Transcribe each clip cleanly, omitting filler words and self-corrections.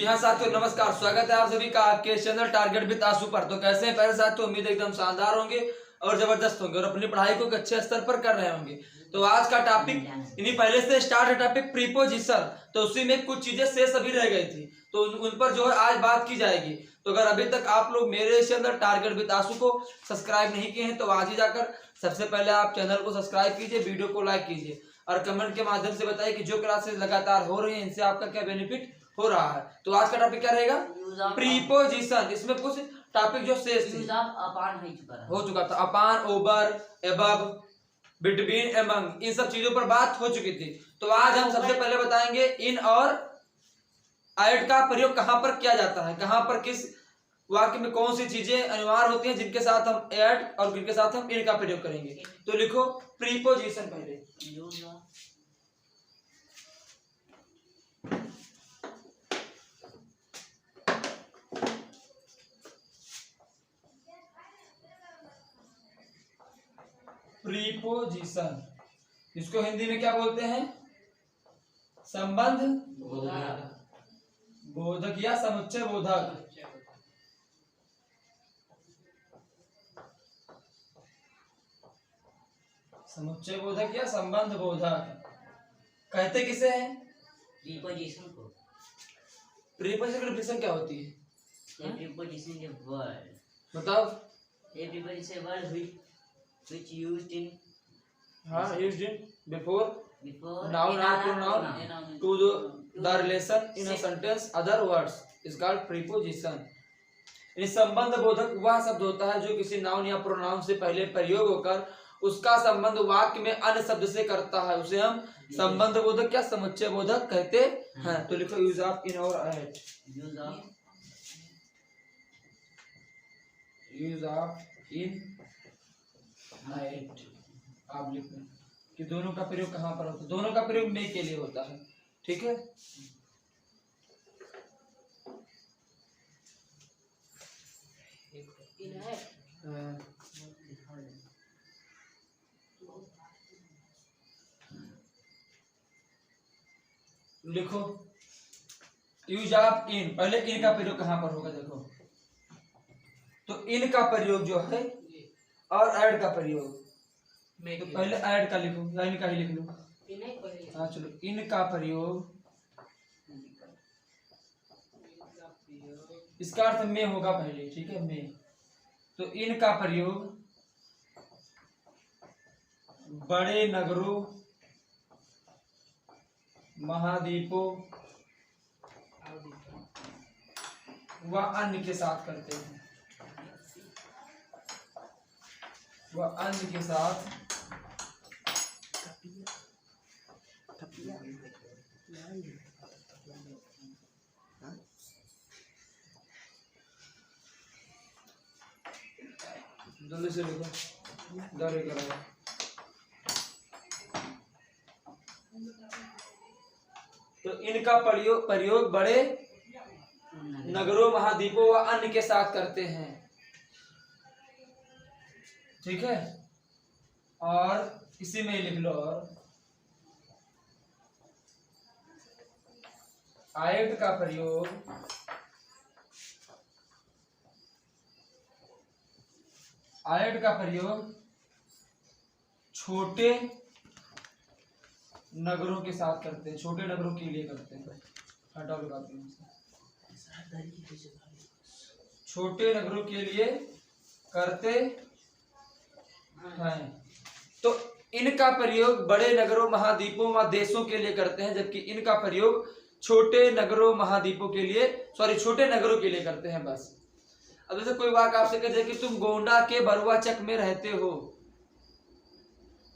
हाँ साथियों, नमस्कार। स्वागत है आप सभी का आपके चैनल टारगेट विद आशु पर। तो कैसे हैं पहले साथियों? उम्मीद एकदम शानदार होंगे और जबरदस्त होंगे और अपनी पढ़ाई को एक अच्छे स्तर पर कर रहे होंगे। तो आज का टॉपिक इन्हीं पहले से स्टार्ट है, टॉपिक प्रीपोजिशन। तो उसी में कुछ चीजें शेष अभी रह गई थी, तो उन पर जो है आज बात की जाएगी। तो अगर अभी तक आप लोग मेरे चैनल टारगेट विद आशु को सब्सक्राइब नहीं किए हैं तो आज ही जाकर सबसे पहले आप चैनल को सब्सक्राइब कीजिए, वीडियो को लाइक कीजिए और कमेंट के माध्यम से बताइए कि जो क्लासेस लगातार हो रही हैं इनसे आपका क्या बेनिफिट हो रहा है। तो आज का टॉपिक क्या रहेगा? प्रीपोजिशन। इसमें कुछ टॉपिक जो शेष थे हो चुका था, अपान, ओवर, एबव, बिटवीन, एमंग, इन सब चीजों पर बात हो चुकी थी। तो आज हम सबसे पहले बताएंगे इन और एट का प्रयोग कहां पर किया जाता है, कहां पर किस वाक्य में कौन सी चीजें अनिवार्य होती हैं जिनके साथ हम एट और जिनके साथ हम इन का प्रयोग करेंगे। तो लिखो प्रीपोजिशन पहले। प्रीपोजिशन, इसको हिंदी में क्या बोलते हैं? संबंध बोधक या समुच्चय बोधक। समुच्चय बोधक या संबंध बोधक कहते किसे हैं? प्रीपोजिशन को। प्रीपोजिशन की डिफिनेशन क्या होती है? Preposition is a word. बताओ। Preposition is a word which used in used in before before noun or pronoun to the relation in a sentence other words is called preposition। यानी संबंध बोधक वह शब्द होता है जो किसी नाउन या प्रोनाउन से पहले प्रयोग होकर उसका संबंध वाक्य में अन्य शब्द से करता है, उसे हम संबंध बोधक या समुच्चय बोधक कहते हैं। तो लिखो यूज ऑफ इन और at. Use of in at आप लिखना कि दोनों का प्रयोग कहां पर होता है। दोनों का प्रयोग में के लिए होता है, ठीक है। लिखो यूज ऑफ इन। पहले इन का प्रयोग कहां पर होगा देखो। तो इन का प्रयोग जो है और ऐड का प्रयोग, तो पहले ऐड का लिखो या इनका ही लिख लो। हाँ चलो, इनका प्रयोग इसका अर्थ में होगा पहले, ठीक है, में। तो इनका प्रयोग बड़े नगरों, महाद्वीपों व अन्य के साथ करते हैं। वह अन्य के साथ जल्दी से लिखो, दारे करो। तो इनका प्रयोग बड़े नगरों, महाद्वीपों व अन्य के साथ करते हैं, ठीक है। और इसी में लिख लो और आयत का प्रयोग छोटे नगरों के साथ करते हैं, छोटे नगरों के लिए करते हैं। हटाओ बात नहीं, छोटे नगरों के लिए करते हैं। तो इनका प्रयोग बड़े नगरों, महाद्वीपों व देशों के लिए करते हैं, जबकि इनका प्रयोग छोटे नगरों, महाद्वीपों के लिए, छोटे नगरों के लिए करते हैं बस। अब जैसे कोई वाक्य आपसे कहे कि तुम गोंडा के बरुआचक में रहते हो,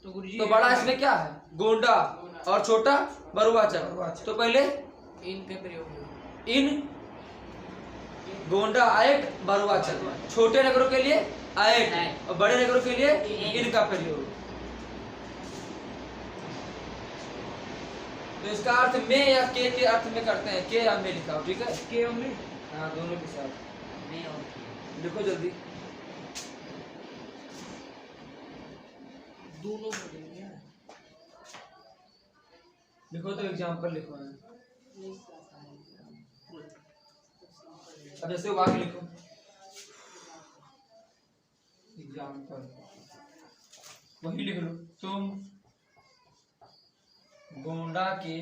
तो बड़ा इसमें क्या है? गोंडा, और छोटा बरुआचक। तो पहले इन के प्रयोग, इन गोंडा आयट बरुआचक, छोटे नगरों के लिए आयट और बड़े नगरों के लिए इनका प्रयोग। तो इसका अर्थ में या के अर्थ में करते हैं, के या में लिखा हो, ठीक है, के और में, हाँ दोनों के साथ में और लिखो जल्दी। दोनों लिखो तो एग्जाम्पल लिखो है। अब जैसे वाक्य लिखो, एग्जाम्पल वही लिख लो, तुम गोंडा के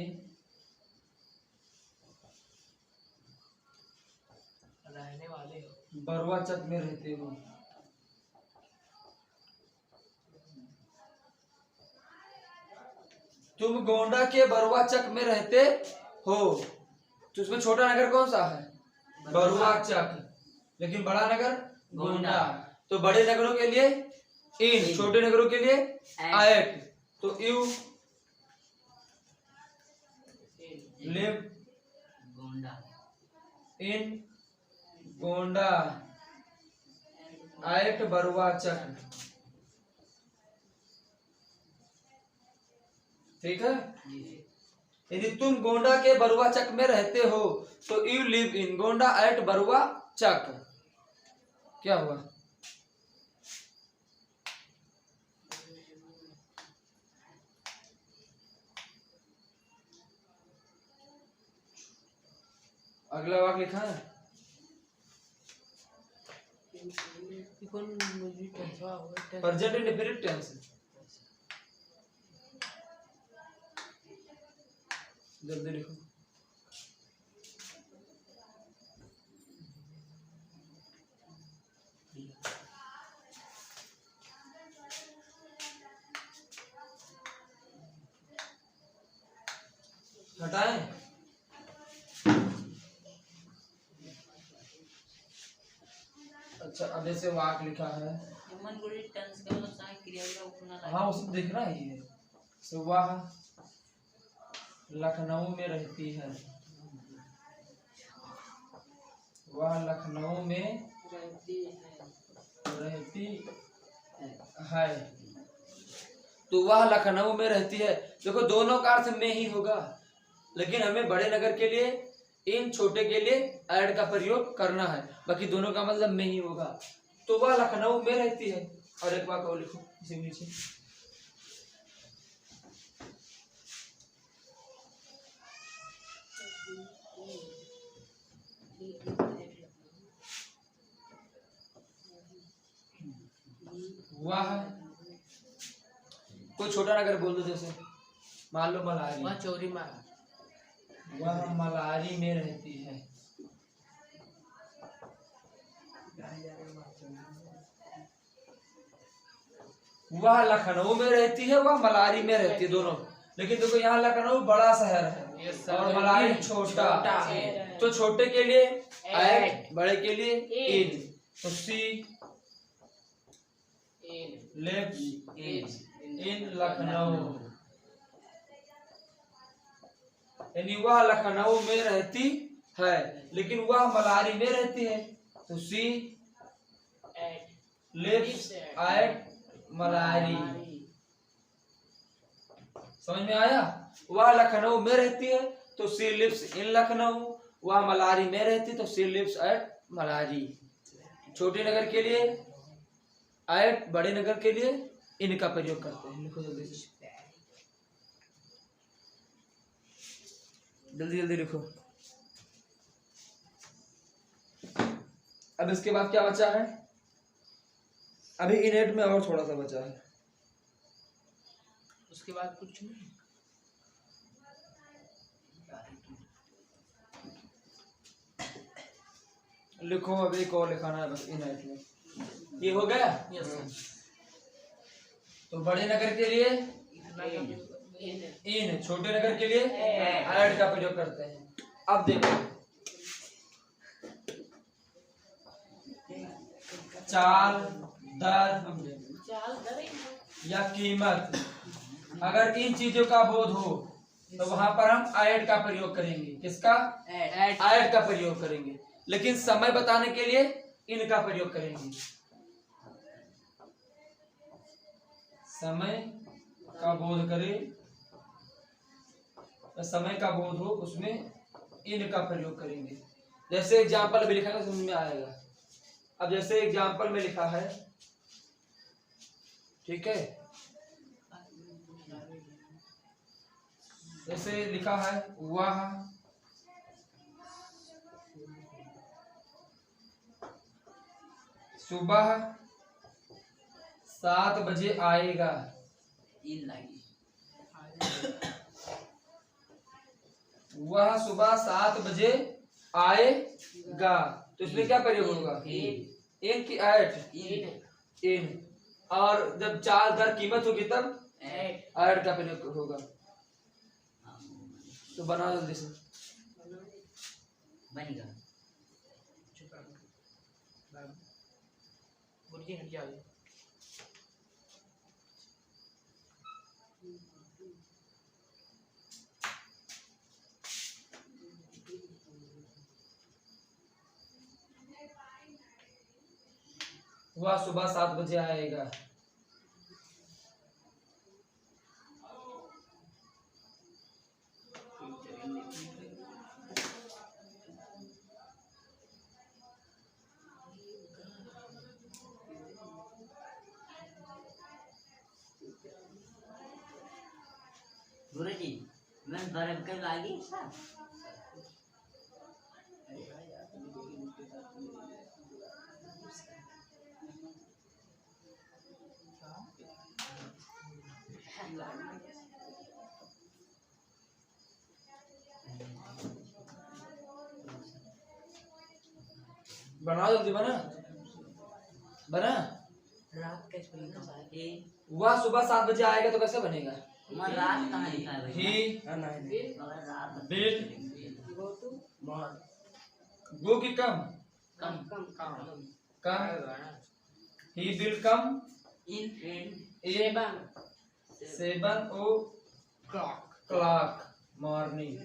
रहने वाले हो। बरुआ चक में रहते हो। तुम गोंडा के बरुआ चक में रहते हो, तो उसमें छोटा नगर कौन सा है? बरुआ चक, लेकिन बड़ा नगर गोंडा। तो बड़े नगरों के लिए इन, छोटे नगरों के लिए एट। तो you live Gonda in Gonda at Barua Chak. ठीक है। यदि तुम गोंडा के बरुआ चक में रहते हो तो you live in Gonda at Barua Chak. क्या हुआ? अगला वाक्य लिखा है, प्रेजेंट इंडेफिनिट टेंस। जल्दी लिखो। हटाएं। अच्छा, अब जैसे वाक्य लिखा है, ह्यूमन बॉडी टेंस का मतलब सहायक क्रिया का उपना लगा। हाँ उसमें देखना ही है। सुबह लखनऊ में रहती है, वह लखनऊ में रहती है। तो वह लखनऊ में रहती है, देखो दोनों का अर्थ में ही होगा, लेकिन हमें बड़े नगर के लिए इन, छोटे के लिए ऐड का प्रयोग करना है, बाकी दोनों का मतलब में ही होगा। तो वह लखनऊ में रहती है। और एक बात और लिखो इसी नीचे, वह कोई छोटा नगर बोल दो, जैसे मान लो मलारी, वह चोरी मारा। वह मलारी में रहती है। वह लखनऊ में रहती है, वह मलारी में रहती है, दोनों। लेकिन देखो यहाँ लखनऊ बड़ा शहर है और मलारी छोटा है। तो छोटे के लिए एट, बड़े के लिए इन। तो सी लिव्स इन लखनऊ, यानी वह लखनऊ में रहती है, लेकिन वह मलारी में रहती है। तो सी लिव्स एट मलारी। समझ में आया? वह लखनऊ में रहती है तो सी लिव्स इन लखनऊ, वह मलारी में रहती तो सी लिव्स एट मलारी। छोटे नगर के लिए एट, बड़े नगर के लिए इन का प्रयोग करते हैं। लिखो जल्दी से, जल्दी जल्दी लिखो। अब इसके बाद क्या बचा है? अभी इनेट में और थोड़ा सा बचा है। उसके बाद कुछ नहीं। लिखो, अब एक और लिखाना है बस इनेट में। ये हो गया। Yes sir. तो बड़े नगर के लिए इन, छोटे नगर के लिए एड का प्रयोग करते हैं। अब देखो, चाल, दर या कीमत, अगर इन चीजों का बोध हो तो वहां पर हम ऐड का प्रयोग करेंगे। किसका? ऐड का प्रयोग करेंगे। लेकिन समय बताने के लिए इनका प्रयोग करेंगे। समय का बोध करे, समय का बोध हो, उसमें इनका प्रयोग करेंगे। जैसे एग्जाम्पल भी लिखा है, समझ में आएगा। अब जैसे एग्जाम्पल में लिखा है, ठीक है, जैसे लिखा है वह सुबह 7 बजे आएगा। इन लागी वह सुबह 7 बजे आएगा। तो इसमें क्या प्रयोग होगा? इन की एट इन। और जब 4 दर कीमत होगी तब एट का प्रयोग होगा। तो बनाओ जल्दी से। बनेगा। चुप रहो। मुर्गी हट जाओ। वह सुबह 7 बजे आएगा। गुरुजी मैं बर्फ के लागी साहब। बनाओ जल्दी। बना रात कैसे बनेगा? वह सुबह 7 बजे आएगा तो कैसे बनेगा? मैं रात कहाँ लिखा है ही मगर रात बिल गो की कम ही बिल कम इन 7 o'clock मॉर्निंग।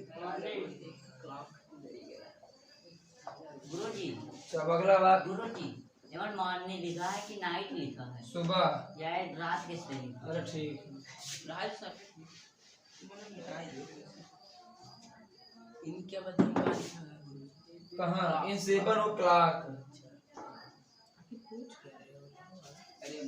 गुरुजी अब अगला बात। गुरुजी एवं मॉर्निंग लिखा है कि नाइट लिखा है? सुबह। या रात किस पे लिखा? अरे ठीक है। इनके बदले कहाँ? इन 7 o'clock। पूछ क्या रहे हो? अरे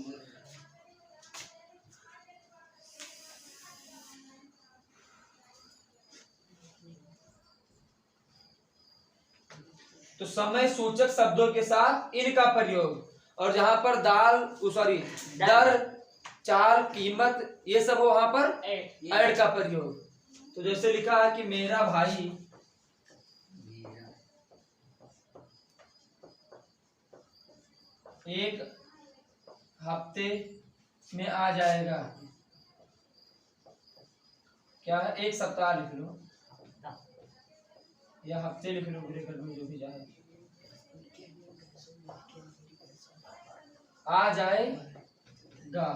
तो समय सूचक शब्दों के साथ इन का प्रयोग। और जहां पर दर, चाल, कीमत ये सब हो वहां पर ऐड का प्रयोग। तो जैसे लिखा है कि मेरा भाई एक हफ्ते में आ जाएगा। क्या है? एक सप्ताह लिख लो या हफ्ते लिख लो, ब्रेकर में जो भी जाए। आ जाएगा।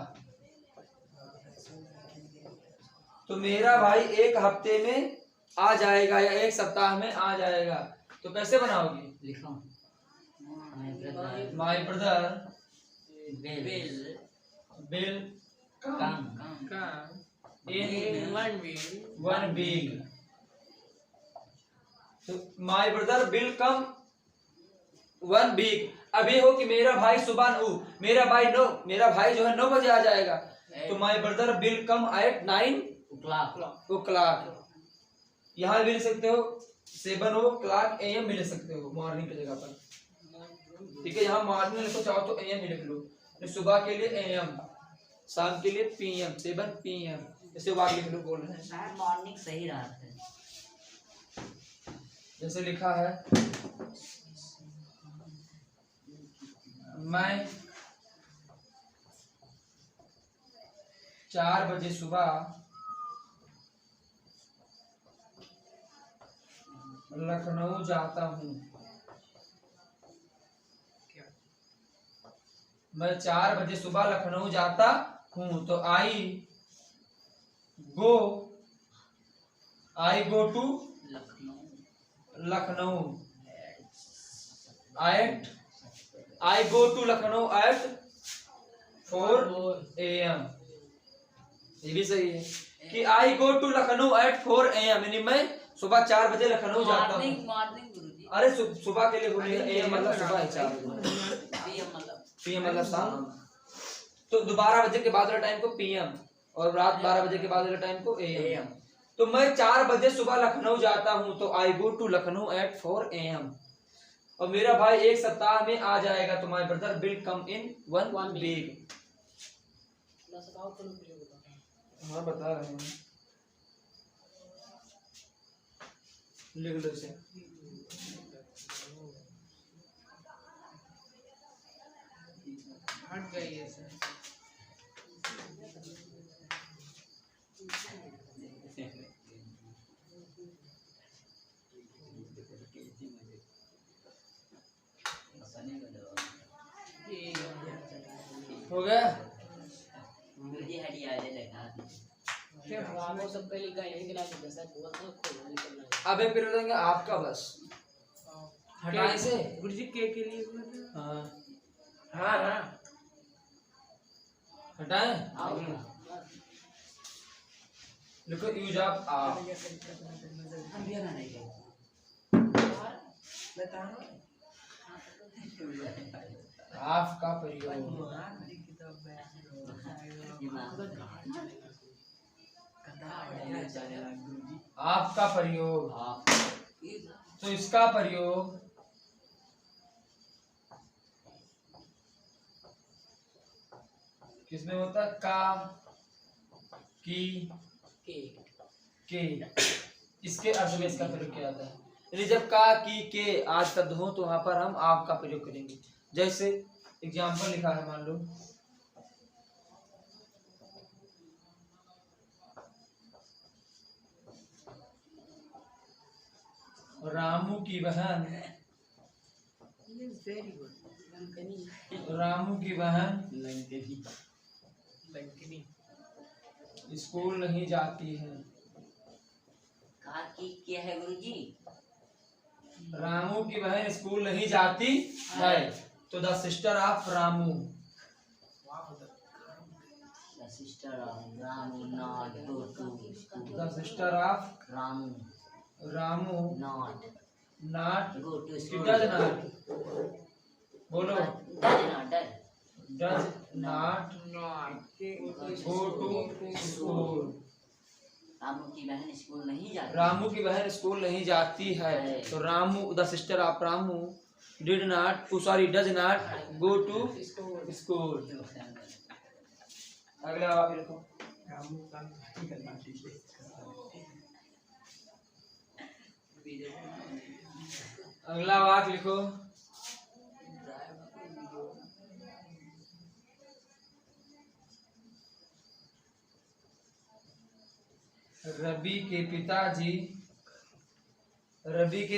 तो मेरा भाई एक हफ्ते में आ जाएगा या एक सप्ताह में आ जाएगा। तो कैसे बनाओगे? लिखो my brother bill will come in one 1 week। तो my brother will come 1 week। अभी हो कि मेरा भाई सुबह मेरा भाई जो है 9 बजे आ जाएगा। तो my brother will come at 9 o'clock। यहाँ भी लिख सकते हो 7 o'clock AM भी लिख सकते हो मॉर्निंग की जगह पर। ठीक है, यहाँ मॉर्निंग लिखो चाहो तो AM ही लिख लो। तो सुबह के लिए AM, शाम के लिए PM, 7 PM ऐसे वाक्य लिख लो। बोल रहे हैं शायद मॉर्निंग सही रात है। जैसे लिखा है मैं 4 बजे सुबह लखनऊ जाता हूँ। मैं 4 बजे सुबह लखनऊ जाता हूँ। तो I go to Lucknow at 4 AM। ये भी सही है कि I go to Lucknow at 4 AM, यानी मैं सुबह 4 बजे लखनऊ जाता हूँ। मॉर्निंग गुरुजी। अरे सुबह के लिए बोलिए, AM मतलब सुबह है, 4 बजे। PM मतलब शाम। तो 12 बजे के बाद वाले टाइम को PM और रात 12 बजे के बाद वाले टाइम को AM। तो मैं 4 बजे सुबह लखनऊ जाता हूँ। तो I go to Lucknow at 4 AM। और मेरा भाई एक सप्ताह में आ जाएगा, तो my brother will come in 1 week. हाँ बता रहे हैं, लिख लो इसे। हट गई है सर। हो गया? मुझे हटिया दे लगा फिर वो सब पहले का यही गिला के जैसा हुआ तो खोल निकलना है। अब एक पीरियड देंगे आपका, बस हटाए से। गुरुजी के लिए बोला था। हाँ हाँ हाँ हटाए, आओ लिखो यूज ऑफ आप। हम भी नहीं गए आप का प्रयोग, आपका प्रयोग, तो इसका प्रयोग किसमें होता है? का, की, के। इसके अर्थ में इसका प्रयोग किया जाता है। यानी जब का, की, के आज शब्द हो तो वहां पर हम आप का प्रयोग करेंगे। जैसे एग्जाम्पल लिखा है, मान लो रामू की बहन, रामू की बहन स्कूल नहीं जाती है। कहा कि क्या है गुरुजी? रामू की बहन स्कूल नहीं जाती है, तो the sister of Ramu, The sister of Ramu not go to school. The sister of Ramu Not not, go to school. Does not, बोलो Does does not. Not go to school. Ramu की बहन स्कूल नहीं जाती। रामू की बहन स्कूल नहीं जाती है, तो Ramu the sister of Ramu did not, sorry does not go to school. अगला आप लिखो। अगला वाक्य लिखो। रवि के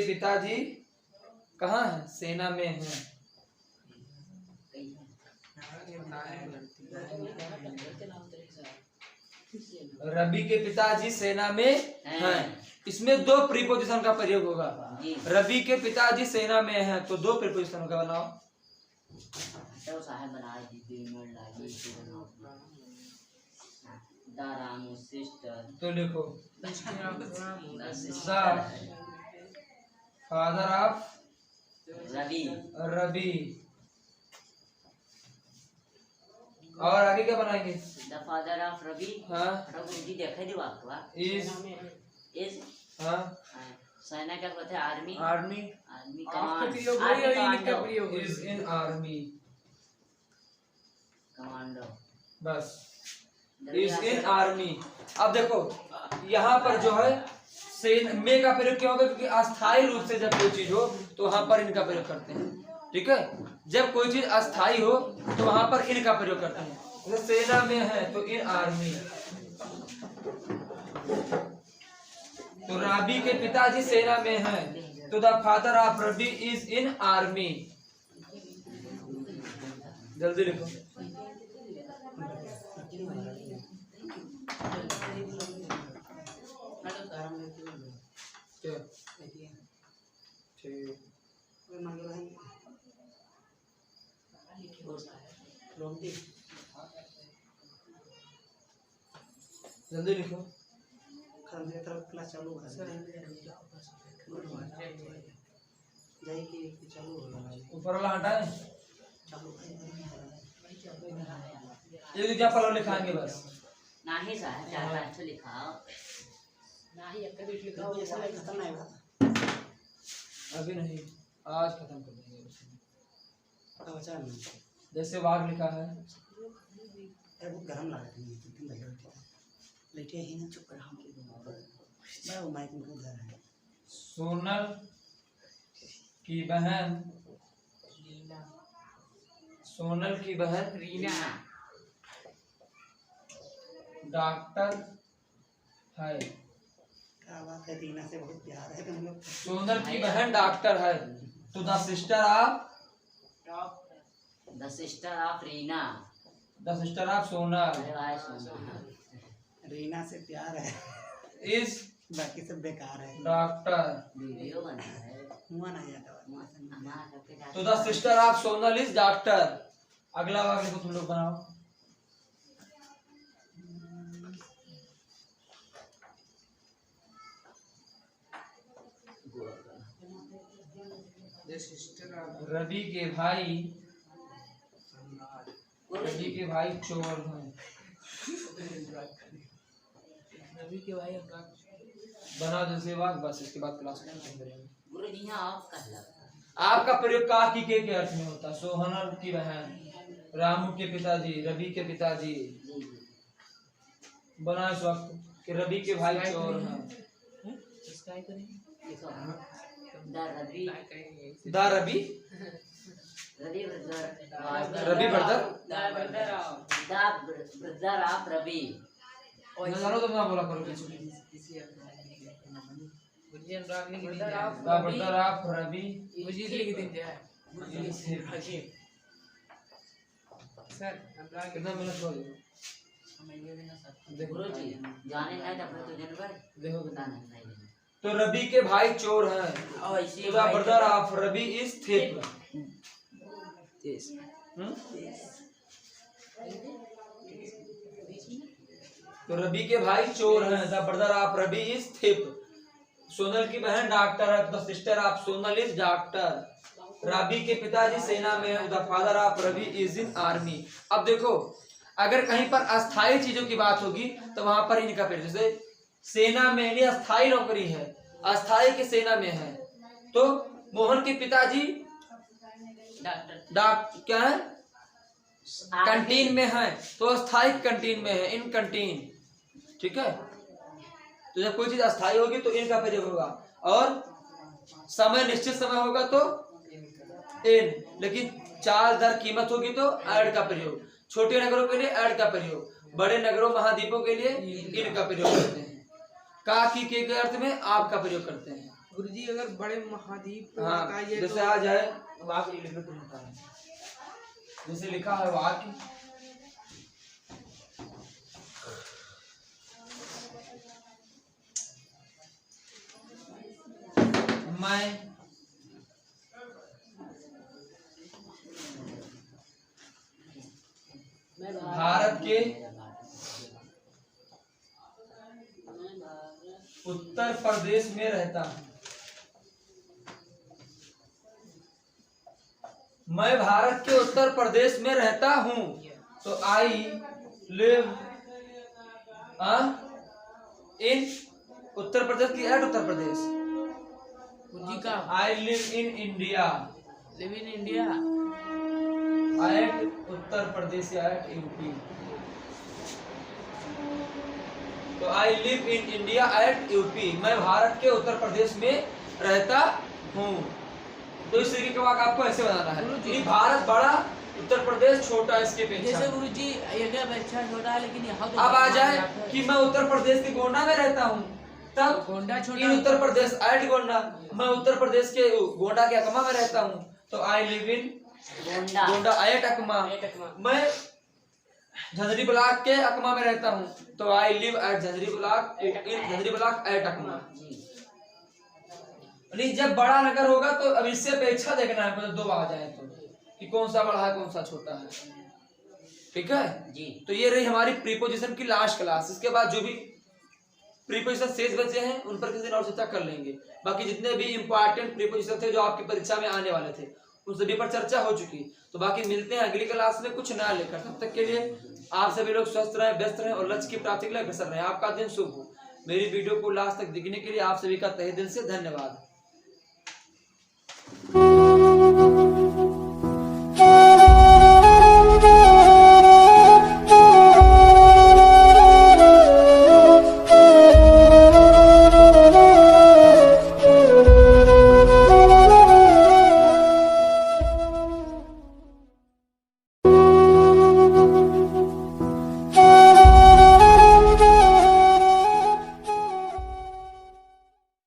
पिताजी कहाँ हैं? सेना में हैं। रवि के पिताजी सेना में हैं। इसमें दो प्रीपोजिशन का प्रयोग होगा। रवि के पिताजी सेना में हैं, तो दो प्रीपोजिशन का बनाओ। तो साहब बना दी द रामू सिस्टर, तो लिखो द फादर ऑफ रवि। और आगे क्या बनाएंगे? The father of Ravi. हाँ गुरुजी देखा दी वाक्य इज, इज हाँ सेना क्या होता है? Army. Army army command is in army, commando. बस इज इन आर्मी। अब देखो यहाँ पर जो है सेन में का प्रयोग क्यों होगा? क्योंकि अस्थायी रूप से जब कोई चीज हो तो वहां पर इनका प्रयोग करते हैं। ठीक है, जब कोई चीज अस्थायी हो तो वहां पर इनका प्रयोग करते हैं। जैसे सेना में है तो इन आर्मी। तो रवि के पिताजी सेना में हैं, तो the father of Ravi is in army. जल्दी लिखो। जल्दी लिखो। क्लास चालू हो ऊपर वाला हटाए, एक एग्जाम्पल और लिखाएंगे बस। नहीं साहब, 4-5 तो लिखाओ। नहीं एक भी लिखा हो जैसा खत्म नहीं होगा। अभी नहीं, आज खत्म कर देंगे उसे। अब अच्छा नहीं जैसे वाघ लिखा है, अरे बहुत गरम लग रहा है तुम लेटे ही ना चुप कर हम मैं वो माइक में कूद रहा है। सोनल की बहन, सोनल की बहन रीना डॉक्टर है। क्या बात है, रीना से बहुत प्यार है तुम लोग। सोनल की बहन डॉक्टर है, तो the sister of, the sister of Reena. The sister of Sonal अरे भाई सुना। रीना से प्यार है, इज बाकी सब बेकार है। डॉक्टर, वीडियो बना है। हुआ ना याद तो the sister of Sonal is doctor. अगला वाक्य को तुम लोग बनाओ। रवि के भाई, रवि के भाई चोर हैं। रवि के भाई बना जैसे वाक्य, बस इसके बाद क्लास में खत्म करेंगे। गुरु जी यहाँ आप कर लो। आपका प्रयोग का की के अर्थ में होता है। सोहनल की बहन, रामू के पिताजी, रवि के पिताजी। बना इस वक्त कि रवि के भाई चोर हैं। सब्सक्राइब करेंगे, देखो the Ravi, the Ravi, Ravi brother, Ravi brother, the brother of Ravi. जानो तो ना बोला करो किसी। गुरुजी अनुराग लिख दीजिए, द ब्रदर ऑफ रवि गुरुजी लिख दीजिए सर। अनुराग कितना मिनट हो गया? गुरु जी जाने नहीं था तो दिन भर देखो पता नहीं। तो रवि के भाई चोर हैं। और इसी तो the brother of Ravi is thief. तो रवि के भाई चोर हैं। The brother of Ravi is thief. Sonal की बहन डॉक्टर है। The sister of Sonal is doctor. Ravi के पिताजी सेना में है। The father of Ravi is in army. अब देखो, अगर कहीं पर अस्थायी चीजों की बात होगी तो वहां पर इनका प्रयोग, जैसे सेना में यानी अस्थायी नौकरी है, अस्थायी की सेना में है। तो मोहन के पिताजी क्या है, कैंटीन में है, तो अस्थायी कैंटीन में है, इन कैंटीन। ठीक है, तो जब कोई चीज अस्थायी होगी तो इन का प्रयोग होगा, और समय निश्चित समय होगा तो इन, लेकिन चाल दर कीमत होगी तो ऐड का प्रयोग। छोटे नगरों के लिए ऐड का प्रयोग, बड़े नगरों महाद्वीपों के लिए इन का प्रयोग करते हैं। का की के अर्थ में आप का प्रयोग करते हैं। गुरुजी अगर बड़े महाद्वीप हाँ, जैसे आ जाए वाक्य लिख लो तुम बता रहे हैं। जैसे लिखा है वाक्य, मैं भारत के उत्तर प्रदेश में रहता हूँ। मैं भारत के उत्तर प्रदेश में रहता हूँ। तो आई लिव इन उत्तर प्रदेश की एट उत्तर प्रदेश। गुरुजी का I live in India, live in India, at Uttar Pradesh या एट यूपी। तो I live in India at UP. मैं भारत के उत्तर प्रदेश में रहता हूँ। तो इस तरीके का वाक्य आपको ऐसे बनाना है कि भारत बड़ा, उत्तर प्रदेश छोटा, इसके जैसे पीछे। गुरुजी ये अच्छा छोटा है, लेकिन यहाँ तो अब आ जाए कि मैं उत्तर प्रदेश के गोंडा में रहता हूँ, तब गोंडा छोटा, इन उत्तर प्रदेश एट गोंडा। मैं उत्तर प्रदेश के गोंडा के अकमा में रहता हूँ। तो I live in Gonda, Gonda at Akma. मैं झंझरी ब्लॉक के अकमा में रहता हूँ। तो I live at Jhanjhari block, in Jhanjhari block at Akma. नहीं, जब बड़ा नगर होगा तो अब इससे अपेक्षा देखना है, मतलब दो आ जाए तो कि कौन सा बड़ा है कौन सा छोटा है। ठीक है जी। तो ये रही हमारी प्रीपोजिशन की लास्ट क्लास। इसके बाद जो भी प्रीपोजिशन शेष बचे हैं उन पर किसी दिन और चर्चा कर लेंगे। बाकी जितने भी इंपॉर्टेंट प्रीपोजिशन थे जो आपकी परीक्षा में आने वाले थे उन सभी पर चर्चा हो चुकी। तो बाकी मिलते हैं अगली क्लास में कुछ नया लेकर। तब तक के लिए आप सभी लोग स्वस्थ रहें, व्यस्त रहें और लक्ष्य की प्राप्ति के लिए अग्रसर रहें। आपका दिन शुभ हो। मेरी वीडियो को लास्ट तक देखने के लिए आप सभी का तहे दिल से धन्यवाद। है।